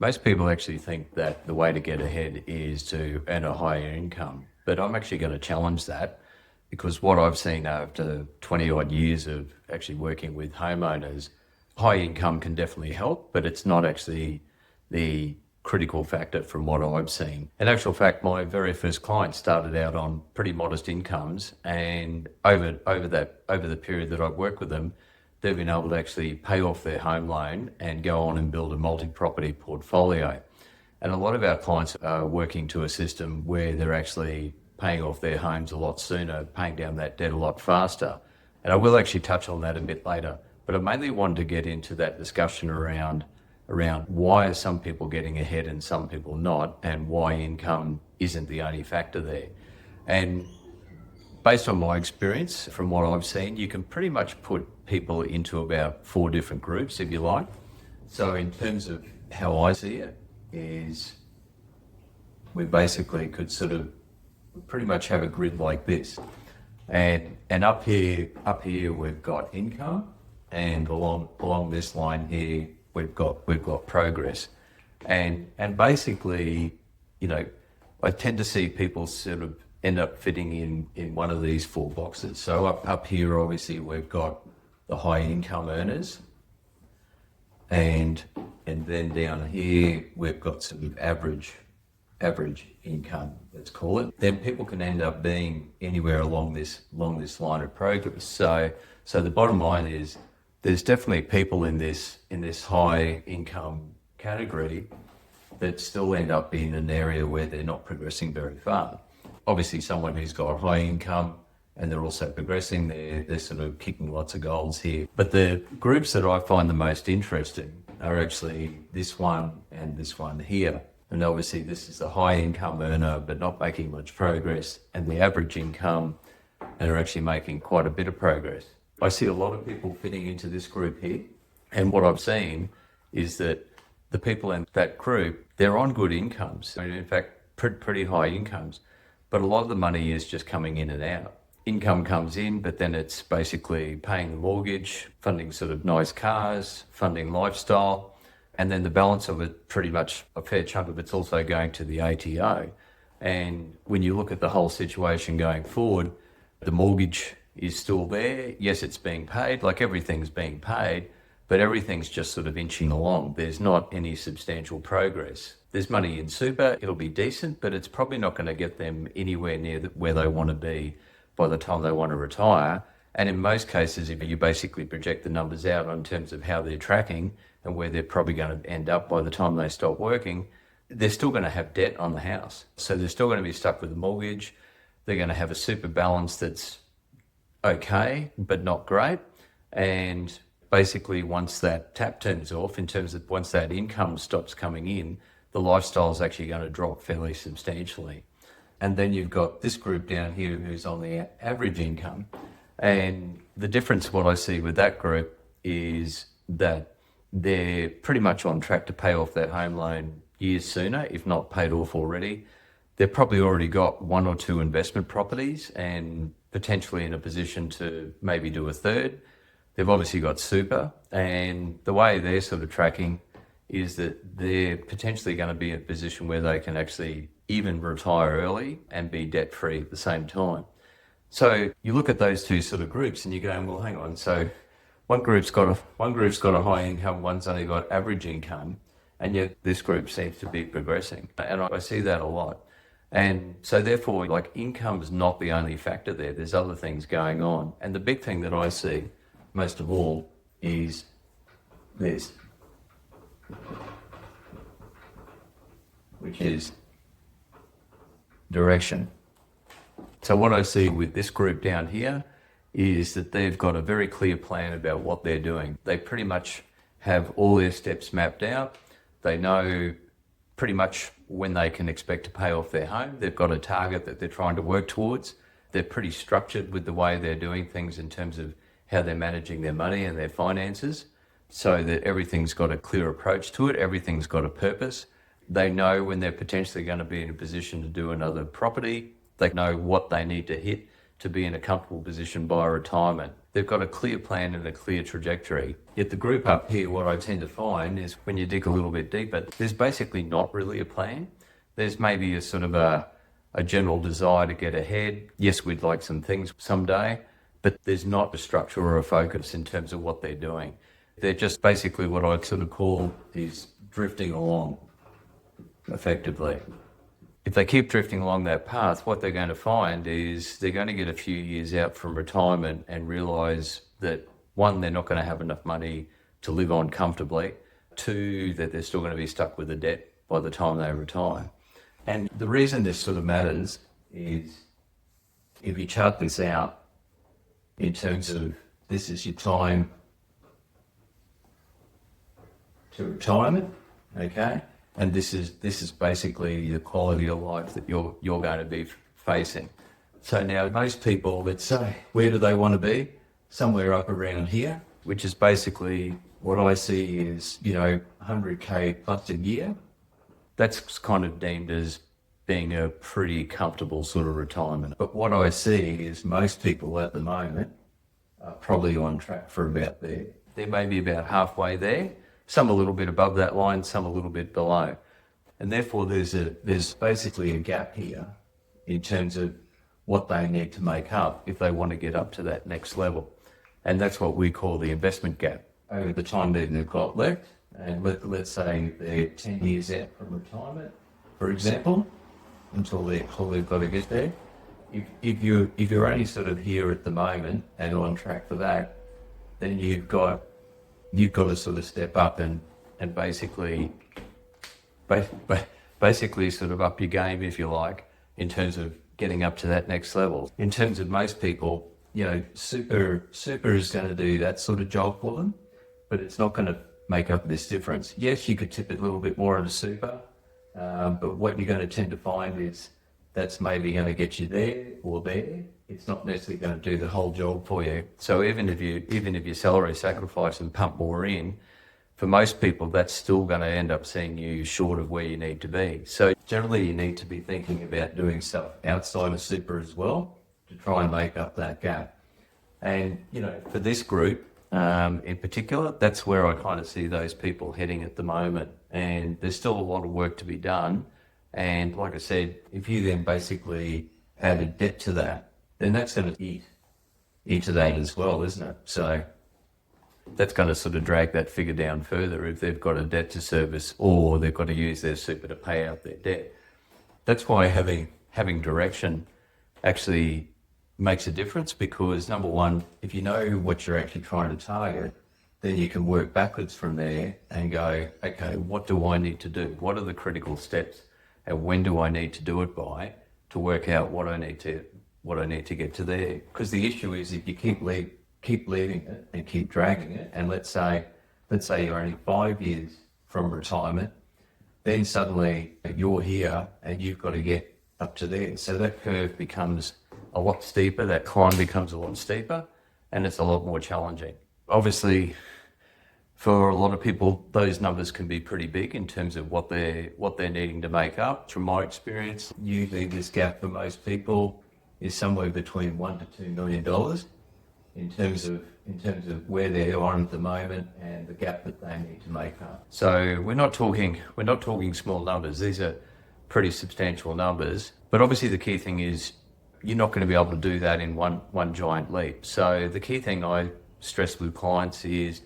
Most people actually think that the way to get ahead is to earn a higher income, but I'm actually going to challenge that because what I've seen after 20 odd years of actually working with homeowners, high income can definitely help, but it's not actually the critical factor from what I've seen. In actual fact, my very first client started out on pretty modest incomes, and over the period that I've worked with them, they've been able to actually pay off their home loan and go on and build a multi-property portfolio. And a lot of our clients are working to a system where they're actually paying off their homes a lot sooner, paying down that debt a lot faster. And I will actually touch on that a bit later, but I mainly wanted to get into that discussion around why are some people getting ahead and some people not, and why income isn't the only factor there. And based on my experience, from what I've seen, you can pretty much put people into about 4 different groups, if you like. So in terms of how I see it is we basically could sort of pretty much have a grid like this. And up here we've got income, and along this line here we've got progress. And basically, I tend to see people sort of end up fitting in one of these 4 boxes. So up here, obviously, we've got the high income earners, and then down here we've got some average income, let's call it. Then people can end up being anywhere along this line of progress. So the bottom line is there's definitely people in this high income category that still end up being in an area where they're not progressing very far. Obviously, someone who's got high income and they're also progressing, they're sort of kicking lots of goals here. But the groups that I find the most interesting are actually this one and this one here. And obviously this is the high income earner but not making much progress, and the average income and are actually making quite a bit of progress. I see a lot of people fitting into this group here, and what I've seen is that the people in that group, they're on good incomes. In fact, pretty high incomes, but a lot of the money is just coming in and out. Income comes in, but then it's basically paying the mortgage, funding sort of nice cars, funding lifestyle, and then the balance of it, pretty much a fair chunk of it's also going to the ATO. And when you look at the whole situation going forward, the mortgage is still there. Yes, it's being paid, like everything's being paid, but everything's just sort of inching along. There's not any substantial progress. There's money in super, it'll be decent, but it's probably not going to get them anywhere near where they want to be by the time they want to retire. And in most cases, if you basically project the numbers out in terms of how they're tracking and where they're probably going to end up by the time they stop working, they're still going to have debt on the house. So they're still going to be stuck with a mortgage. They're going to have a super balance that's okay, but not great. And basically once that tap turns off, in terms of once that income stops coming in, the lifestyle is actually going to drop fairly substantially. And then you've got this group down here who's on the average income. And the difference, what I see with that group is that they're pretty much on track to pay off their home loan years sooner, if not paid off already. They've probably already got 1 or 2 investment properties and potentially in a position to maybe do a third. They've obviously got super, and the way they're sort of tracking is that they're potentially going to be in a position where they can actually even retire early and be debt-free at the same time. So you look at those 2 sort of groups and you're going, well, hang on. So one group's got a high income, one's only got average income, and yet this group seems to be progressing. And I see that a lot. And so therefore, like, income's not the only factor there. There's other things going on. And the big thing that I see most of all is this, which is direction. So what I see with this group down here is that they've got a very clear plan about what they're doing. They pretty much have all their steps mapped out. They know pretty much when they can expect to pay off their home. They've got a target that they're trying to work towards. They're pretty structured with the way they're doing things in terms of how they're managing their money and their finances, so that everything's got a clear approach to it. Everything's got a purpose. They know when they're potentially going to be in a position to do another property. They know what they need to hit to be in a comfortable position by retirement. They've got a clear plan and a clear trajectory. Yet the group up here, what I tend to find is when you dig a little bit deeper, there's basically not really a plan. There's maybe a sort of a general desire to get ahead. Yes, we'd like some things someday, but there's not a structure or a focus in terms of what they're doing. They're just basically what I sort of call is drifting along, effectively. If they keep drifting along that path, what they're going to find is they're going to get a few years out from retirement and realise that, one, they're not going to have enough money to live on comfortably. Two, that they're still going to be stuck with the debt by the time they retire. And the reason this sort of matters is if you chart this out in terms of this is your time to retirement, okay? And this is basically the quality of life that you're going to be facing. So now most people, let's say, where do they want to be? Somewhere up around here, which is basically what I see is, 100K plus a year. That's kind of deemed as being a pretty comfortable sort of retirement. But what I see is most people at the moment are probably on track for about there. They may be about halfway there. Some a little bit above that line, some a little bit below. And therefore there's basically a gap here in terms of what they need to make up if they want to get up to that next level. And that's what we call the investment gap. Over the time that they've got left, and let's say they're 10 years out from retirement, for example, until they've got to get there. If you're only sort of here at the moment and on track for that, then you've got to sort of step up and basically sort of up your game, if you like, in terms of getting up to that next level. In terms of most people, super is going to do that sort of job for them, but it's not going to make up this difference. Yes, you could tip it a little bit more into super, but what you're going to tend to find is that's maybe going to get you there or there. It's not necessarily going to do the whole job for you. So even if you salary sacrifice and pump more in, for most people, that's still going to end up seeing you short of where you need to be. So generally, you need to be thinking about doing stuff outside of super as well to try and make up that gap. And, for this group in particular, that's where I kind of see those people heading at the moment. And there's still a lot of work to be done. And like I said, if you then basically add a debt to that, then that's going to eat into that as well, isn't it? So that's going to sort of drag that figure down further if they've got a debt to service or they've got to use their super to pay out their debt. That's why having direction actually makes a difference, because number one, if you know what you're actually trying to target, then you can work backwards from there and go, okay, what do I need to do? What are the critical steps? And when do I need to do it by to work out what I need to get to there? Because the issue is if you keep leaving it and keep dragging it, and let's say you're only 5 years from retirement, then suddenly you're here and you've got to get up to there. So that curve becomes a lot steeper, that climb becomes a lot steeper, and it's a lot more challenging. Obviously, for a lot of people, those numbers can be pretty big in terms of what they're needing to make up. From my experience, usually this gap for most people is somewhere between $1 to $2 million in terms of where they are at the moment and the gap that they need to make up. So we're not talking small numbers. These are pretty substantial numbers. But obviously the key thing is you're not going to be able to do that in one giant leap. So the key thing I stress with clients is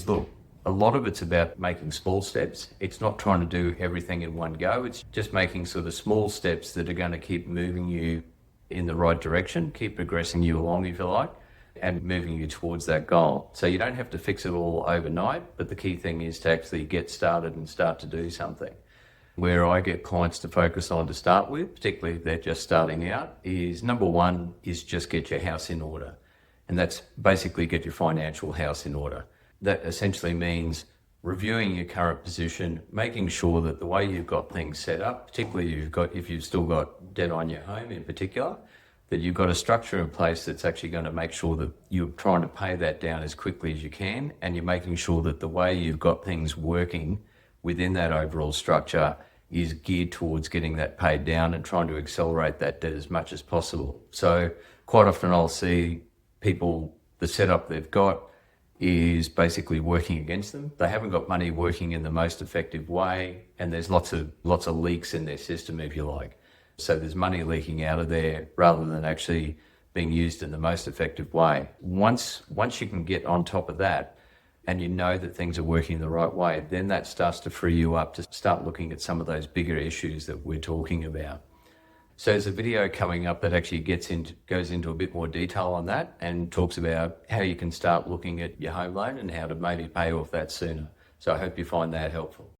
look, a lot of it's about making small steps. It's not trying to do everything in one go. It's just making sort of small steps that are going to keep moving you in the right direction, keep progressing you along, if you like, and moving you towards that goal. So you don't have to fix it all overnight, but the key thing is to actually get started and start to do something. Where I get clients to focus on to start with, particularly if they're just starting out, is number one is just get your house in order. And that's basically get your financial house in order. That essentially means reviewing your current position, making sure that the way you've got things set up, particularly if you've still got debt on your home in particular, that you've got a structure in place that's actually going to make sure that you're trying to pay that down as quickly as you can, and you're making sure that the way you've got things working within that overall structure is geared towards getting that paid down and trying to accelerate that debt as much as possible. So quite often I'll see people the setup they've got is basically working against them. They haven't got money working in the most effective way, and there's lots of leaks in their system, if you like. So there's money leaking out of there rather than actually being used in the most effective way. Once you can get on top of that, and you know that things are working the right way, then that starts to free you up to start looking at some of those bigger issues that we're talking about. So there's a video coming up that actually goes into a bit more detail on that and talks about how you can start looking at your home loan and how to maybe pay off that sooner. So I hope you find that helpful.